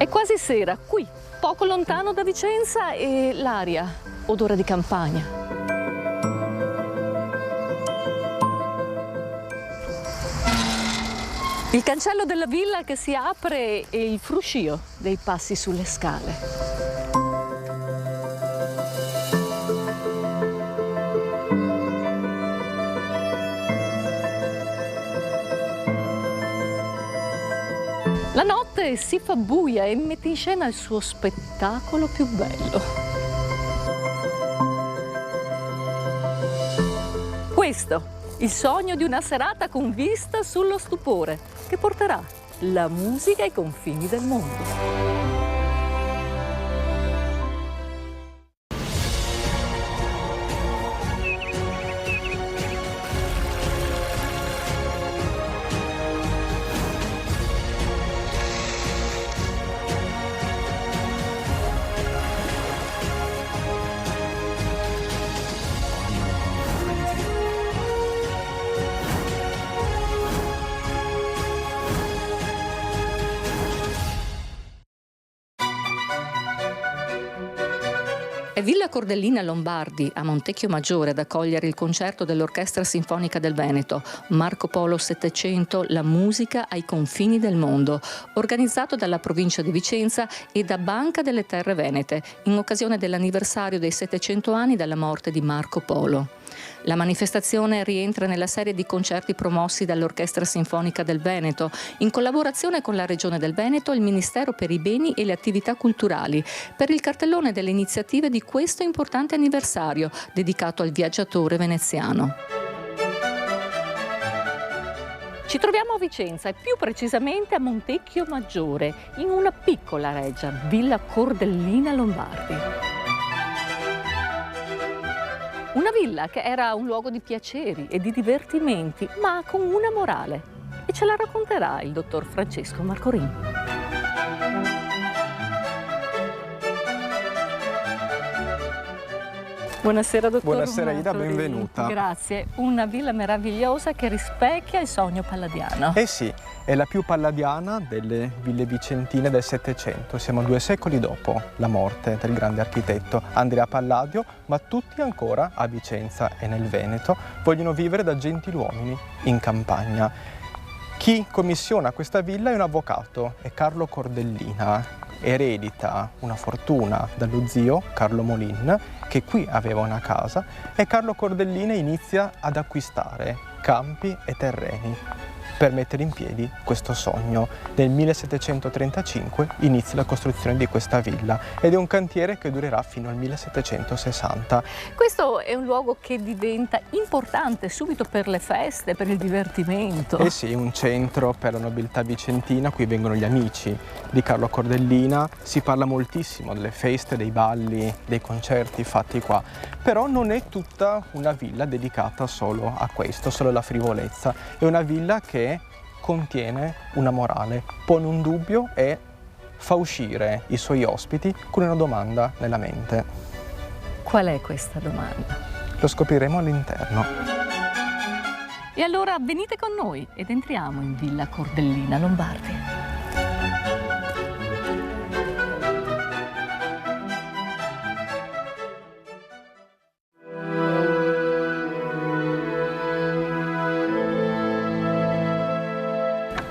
È quasi sera, qui, poco lontano da Vicenza, e l'aria, odore di campagna. Il cancello della villa che si apre e il fruscio dei passi sulle scale. La notte si fa buia e mette in scena il suo spettacolo più bello. Questo, il sogno di una serata con vista sullo stupore, che porterà la musica ai confini del mondo. È Villa Cordellina Lombardi, a Montecchio Maggiore, ad accogliere il concerto dell'Orchestra Sinfonica del Veneto, Marco Polo 700, la musica ai confini del mondo, organizzato dalla provincia di Vicenza e da Banca delle Terre Venete, in occasione dell'anniversario dei 700 anni dalla morte di Marco Polo. La manifestazione rientra nella serie di concerti promossi dall'Orchestra Sinfonica del Veneto, in collaborazione con la Regione del Veneto e il Ministero per i Beni e le Attività Culturali, per il cartellone delle iniziative di questo importante anniversario dedicato al viaggiatore veneziano. Ci troviamo a Vicenza e più precisamente a Montecchio Maggiore, in una piccola reggia, Villa Cordellina Lombardi. Una villa che era un luogo di piaceri e di divertimenti, ma con una morale. E ce la racconterà il dottor Francesco Marcorin. Buonasera dottor. Buonasera Ida, benvenuta. Grazie. Una villa meravigliosa che rispecchia il sogno palladiano. Eh sì, è la più palladiana delle ville vicentine del Settecento. Siamo 2 secoli dopo la morte del grande architetto Andrea Palladio, ma tutti ancora a Vicenza e nel Veneto vogliono vivere da gentiluomini in campagna. Chi commissiona questa villa è un avvocato, è Carlo Cordellina. Eredita una fortuna dallo zio Carlo Molin, che qui aveva una casa, e Carlo Cordellina inizia ad acquistare campi e terreni per mettere in piedi questo sogno. Nel 1735 inizia la costruzione di questa villa ed è un cantiere che durerà fino al 1760. Questo è un luogo che diventa importante subito per le feste, per il divertimento. Eh sì, un centro per la nobiltà vicentina, qui vengono gli amici di Carlo Cordellina, si parla moltissimo delle feste, dei balli, dei concerti fatti qua, però non è tutta una villa dedicata solo a questo, solo alla frivolezza, è una villa che contiene una morale, pone un dubbio e fa uscire i suoi ospiti con una domanda nella mente. Qual è questa domanda? Lo scopriremo all'interno. E allora venite con noi ed entriamo in Villa Cordellina Lombardi.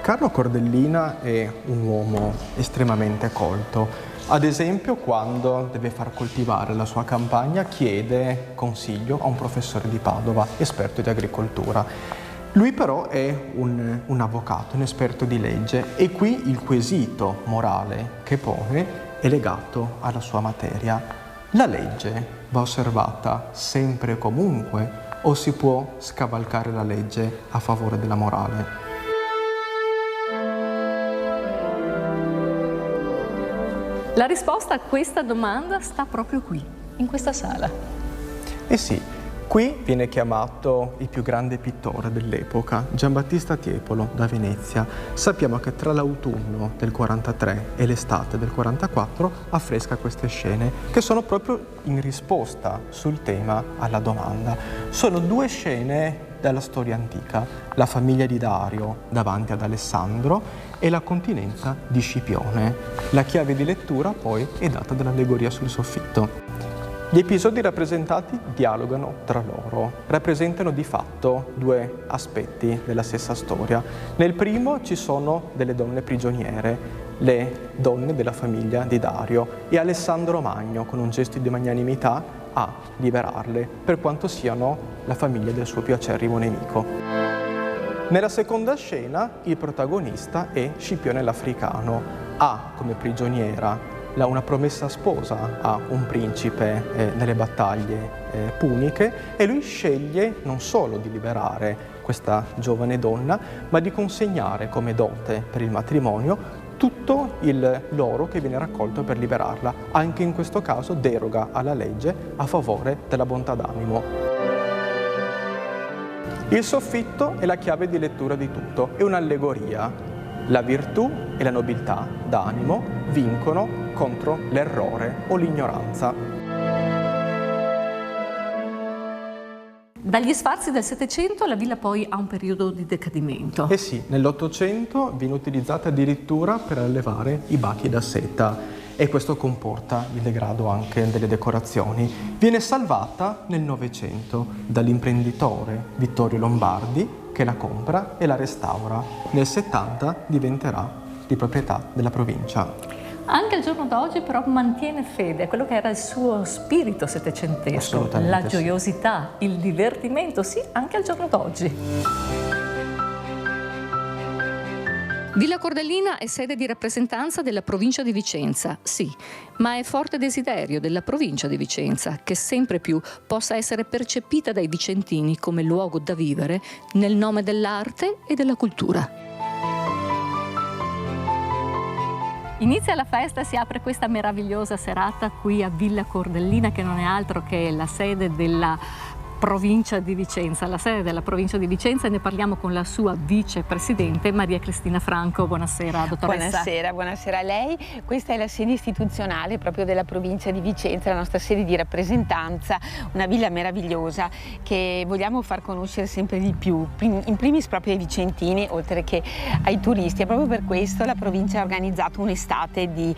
Carlo Cordellina è un uomo estremamente colto. Ad esempio, quando deve far coltivare la sua campagna, chiede consiglio a un professore di Padova, esperto di agricoltura. Lui però è un avvocato, un esperto di legge, e qui il quesito morale che pone è legato alla sua materia. La legge va osservata sempre e comunque o si può scavalcare la legge a favore della morale? La risposta a questa domanda sta proprio qui, in questa sala. Eh sì, Qui viene chiamato il più grande pittore dell'epoca, Giambattista Tiepolo, da Venezia. Sappiamo che tra l'autunno del 43 e l'estate del 44 affresca queste scene, che sono proprio in risposta sul tema alla domanda. Sono due scene dalla storia antica, la famiglia di Dario davanti ad Alessandro e la continenza di Scipione. La chiave di lettura poi è data dall'allegoria sul soffitto. Gli episodi rappresentati dialogano tra loro, rappresentano di fatto due aspetti della stessa storia. Nel primo ci sono delle donne prigioniere, le donne della famiglia di Dario, e Alessandro Magno, con un gesto di magnanimità, a liberarle, per quanto siano la famiglia del suo più acerrimo nemico. Nella seconda scena il protagonista è Scipione l'Africano, ha come prigioniera una promessa sposa a un principe nelle battaglie puniche, e lui sceglie non solo di liberare questa giovane donna, ma di consegnare come dote per il matrimonio tutto l'oro che viene raccolto per liberarla. Anche in questo caso deroga alla legge a favore della bontà d'animo. Il soffitto è la chiave di lettura di tutto, è un'allegoria. La virtù e la nobiltà d'animo vincono contro l'errore o l'ignoranza. Dagli sfarzi del Settecento la villa poi ha un periodo di decadimento. Eh sì, nell'Ottocento viene utilizzata addirittura per allevare i bachi da seta, e questo comporta il degrado anche delle decorazioni. Viene salvata nel Novecento dall'imprenditore Vittorio Lombardi, che la compra e la restaura. Nel 70 diventerà di proprietà della provincia. Anche al giorno d'oggi però mantiene fede a quello che era il suo spirito settecentesco, la gioiosità, il divertimento, sì, anche al giorno d'oggi. Villa Cordellina è sede di rappresentanza della provincia di Vicenza, sì, ma è forte desiderio della provincia di Vicenza che sempre più possa essere percepita dai vicentini come luogo da vivere nel nome dell'arte e della cultura. Inizia la festa, si apre questa meravigliosa serata qui a Villa Cordellina, che non è altro che la sede della provincia di Vicenza, la sede della provincia di Vicenza, e ne parliamo con la sua vicepresidente Maria Cristina Franco. Buonasera, dottoressa. Buonasera a lei. Questa è la sede istituzionale proprio della provincia di Vicenza, la nostra sede di rappresentanza, una villa meravigliosa che vogliamo far conoscere sempre di più, in primis proprio ai vicentini, oltre che ai turisti. E proprio per questo la provincia ha organizzato un'estate di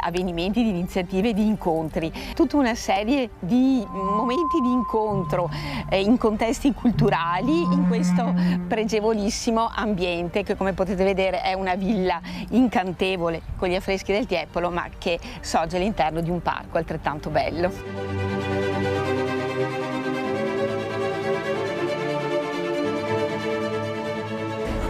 avvenimenti, di iniziative, di incontri, tutta una serie di momenti di incontro in contesti culturali, in questo pregevolissimo ambiente che, come potete vedere, è una villa incantevole con gli affreschi del Tiepolo, ma che sorge all'interno di un parco altrettanto bello.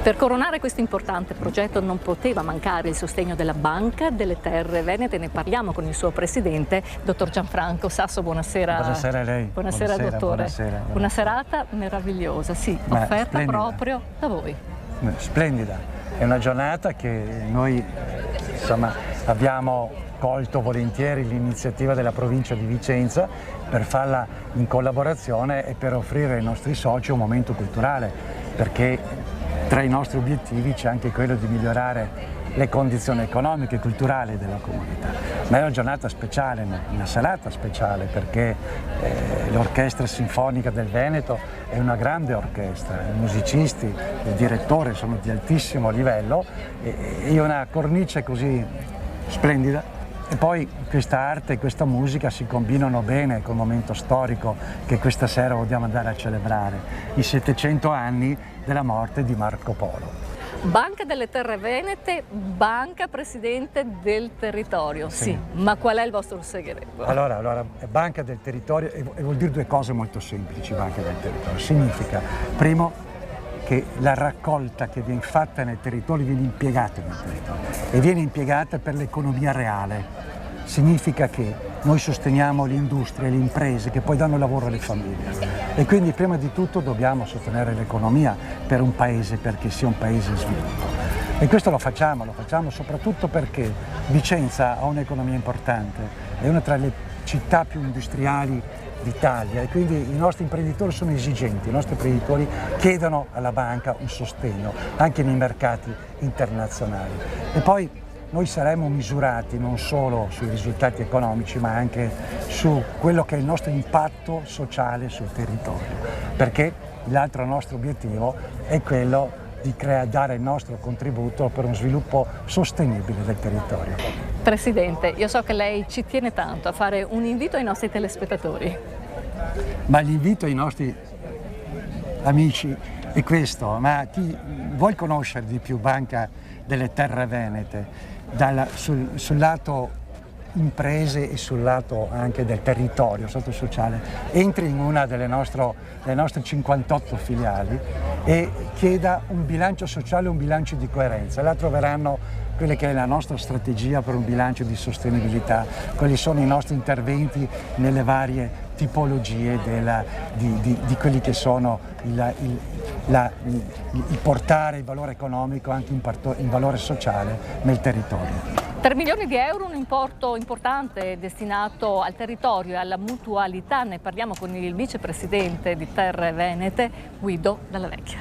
Per coronare questo importante progetto non poteva mancare il sostegno della Banca delle Terre Venete. Ne parliamo con il suo presidente, dottor Gianfranco Sasso. Buonasera. Buonasera a lei. Buonasera, dottore. Buonasera. Una serata meravigliosa, sì, offerta splendida, proprio da voi. Splendida. È una giornata che noi abbiamo colto volentieri l'iniziativa della provincia di Vicenza per farla in collaborazione e per offrire ai nostri soci un momento culturale, perché tra i nostri obiettivi c'è anche quello di migliorare le condizioni economiche e culturali della comunità. Ma è una giornata speciale, una serata speciale, perché l'Orchestra Sinfonica del Veneto è una grande orchestra, i musicisti, il direttore sono di altissimo livello e una cornice così splendida. E poi questa arte e questa musica si combinano bene col momento storico che questa sera vogliamo andare a celebrare, i 700 anni della morte di Marco Polo. Banca delle Terre Venete, banca presidente del territorio, sì. Ma qual è il vostro segreto? Allora, Banca del Territorio, e vuol dire due cose molto semplici, Banca del Territorio. Significa, primo, che la raccolta che viene fatta nel territorio viene impiegata nel territorio e viene impiegata per l'economia reale. Significa che noi sosteniamo l'industria, le imprese che poi danno lavoro alle famiglie e quindi prima di tutto dobbiamo sostenere l'economia per un paese, perché sia un paese in sviluppo. E questo lo facciamo soprattutto perché Vicenza ha un'economia importante, è una tra le città più industriali d'Italia e quindi i nostri imprenditori sono esigenti, i nostri imprenditori chiedono alla banca un sostegno anche nei mercati internazionali. E poi noi saremo misurati non solo sui risultati economici ma anche su quello che è il nostro impatto sociale sul territorio, perché l'altro nostro obiettivo è quello di dare il nostro contributo per uno sviluppo sostenibile del territorio. Presidente, io so che lei ci tiene tanto a fare un invito ai nostri telespettatori. Ma l'invito ai nostri amici è questo, ma chi vuol conoscere di più Banca delle Terre Venete sul lato imprese e sul lato anche del territorio, sul lato sociale, entri in una delle nostre 58 filiali e chieda un bilancio sociale, un bilancio di coerenza. Là troveranno quella che è la nostra strategia per un bilancio di sostenibilità, quali sono i nostri interventi nelle varie tipologie di quelli che sono il portare il valore economico anche in valore sociale nel territorio. 3 milioni di euro, un importo importante destinato al territorio e alla mutualità. Ne parliamo con il vicepresidente di Terre Venete, Guido Dalla Vecchia.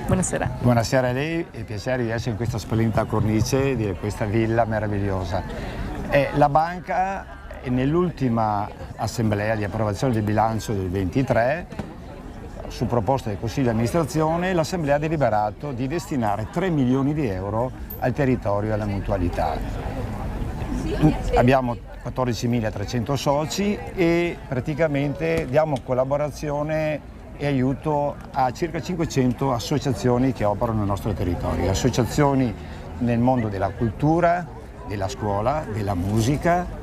Buonasera. Buonasera a lei, è piacere di essere in questa splendida cornice di questa villa meravigliosa. La banca nell'ultima assemblea di approvazione del bilancio del 23, su proposta del Consiglio di amministrazione, l'assemblea ha deliberato di destinare 3 milioni di euro al territorio e alla mutualità. Abbiamo 14.300 soci e praticamente diamo collaborazione e aiuto a circa 500 associazioni che operano nel nostro territorio, associazioni nel mondo della cultura, della scuola, della musica,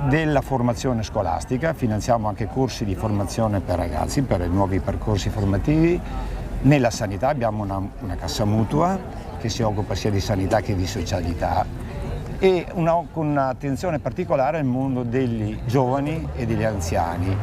della formazione scolastica, finanziamo anche corsi di formazione per ragazzi, per i nuovi percorsi formativi. Nella sanità abbiamo una cassa mutua che si occupa sia di sanità che di socialità e con un'attenzione particolare al mondo degli giovani e degli anziani.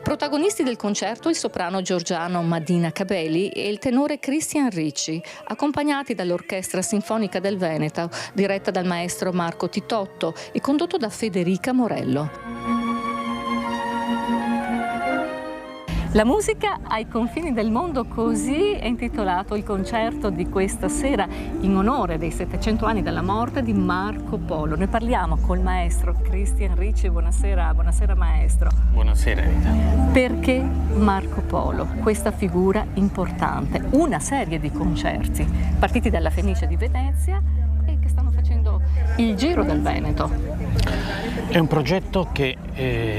Protagonisti del concerto il soprano georgiano Madina Cabeli e il tenore Christian Ricci, accompagnati dall'Orchestra Sinfonica del Veneto, diretta dal maestro Marco Titotto e condotto da Federica Morello. La musica ai confini del mondo, così è intitolato il concerto di questa sera in onore dei 700 anni dalla morte di Marco Polo. Ne parliamo col maestro Christian Ricci. Buonasera maestro. Buonasera Rita. Perché Marco Polo, questa figura importante? Una serie di concerti partiti dalla Fenice di Venezia e che stanno facendo il giro del Veneto. È un progetto che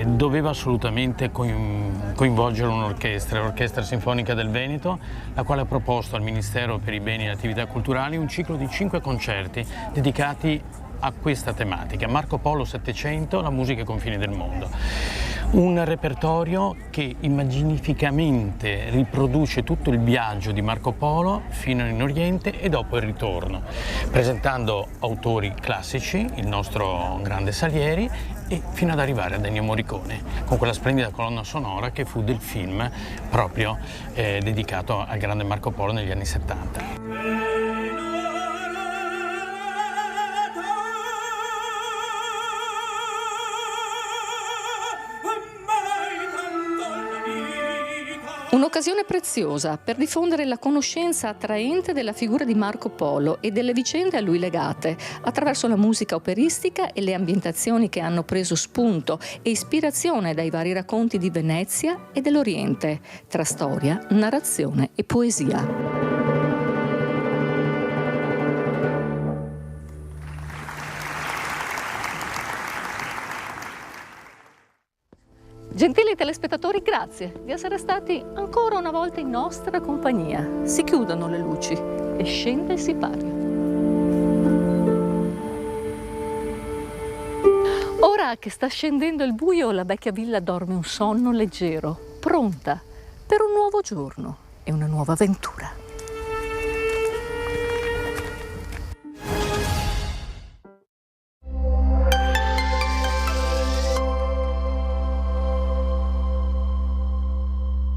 doveva assolutamente coinvolgere un'orchestra, l'Orchestra Sinfonica del Veneto, la quale ha proposto al Ministero per i Beni e le Attività Culturali un ciclo di 5 concerti dedicati a questa tematica, Marco Polo 700, la musica ai confini del mondo. Un repertorio che immaginificamente riproduce tutto il viaggio di Marco Polo fino in Oriente e dopo il ritorno, presentando autori classici, il nostro grande Salieri, e fino ad arrivare a Ennio Morricone, con quella splendida colonna sonora che fu del film proprio dedicato al grande Marco Polo negli anni 70. Un'occasione preziosa per diffondere la conoscenza attraente della figura di Marco Polo e delle vicende a lui legate, attraverso la musica operistica e le ambientazioni che hanno preso spunto e ispirazione dai vari racconti di Venezia e dell'Oriente, tra storia, narrazione e poesia. Gentili telespettatori, grazie di essere stati ancora una volta in nostra compagnia. Si chiudono le luci e scende il sipario. Ora che sta scendendo il buio, la vecchia villa dorme un sonno leggero, pronta per un nuovo giorno e una nuova avventura.